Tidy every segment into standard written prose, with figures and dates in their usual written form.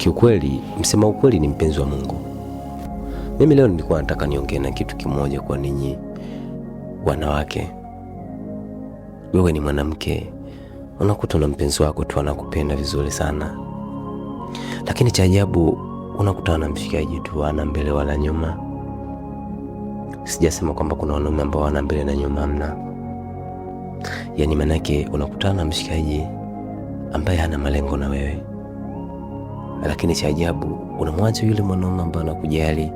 Kiukweli, msema ukweli ni mpenzi wa Mungu. Mimi leo nilikuwa nataka niongee na kitu kimoja kwa ninyi wanawake. Wewe ni mwanamke, unakuta na mpenzi wako tu anakupenda vizuri sana, lakini cha ajabu unakuta na mshikaji tu ana mbele wala nyuma. Sijasema kwamba kuna wanaume ambao wana mbele na nyuma, hamna. Yaani manake unakutana na mshikaji ambaye hana malengo na wewe, lakini cha ajabu unamwacha yule mwanaume ambaye anakujali,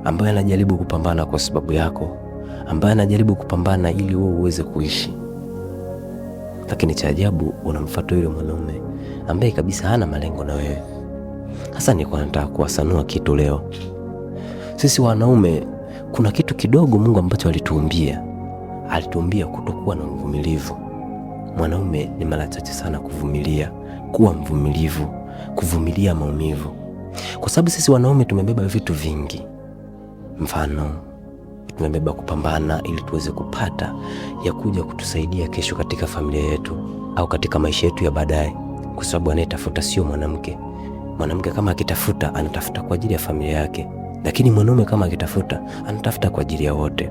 ambaye anajaribu kupambana kwa sababu yako, ambaye anajaribu kupambana ili wewe uweze kuishi. Lakini cha ajabu unamfuata yule mwanaume ambaye kabisa hana malengo na wewe. Sasa nilikuwa nataka kuwasanua kitu leo. Sisi wanaume kuna kitu kidogo Mungu ambacho alituumbia kutokuwa na uvumilivu. Mwanaume ni mara chache sana kuvumilia, kuwa mvumilivu, kuvumilia maumivu. Kwa sababu sisi wanaume tumebeba vitu vingi. Mfano, tumebeba kupambana ili tuweze kupata ya kuja kutusaidia kesho katika familia yetu au katika maisha yetu ya baadaye. Kwa sababu anayetafuta sio mwanamke. Mwanamke kama akitafuta, anatafuta kwa ajili ya familia yake, lakini mwanaume kama akitafuta, anatafuta kwa ajili ya wote.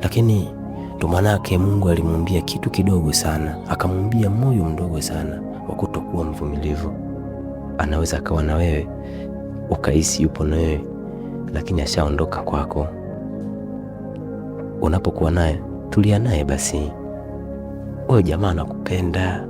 Lakini ndo manake Mungu alimuumbia kitu kidogo sana, akamuumbia moyo mdogo sana wa kutokuwa mvumilivu. Anaweza akawa na wewe ukahisi yupo na wewe, lakini ashaondoka kwako. Unapokuwa naye, tulia naye basi. Wewe jamaa anakupenda,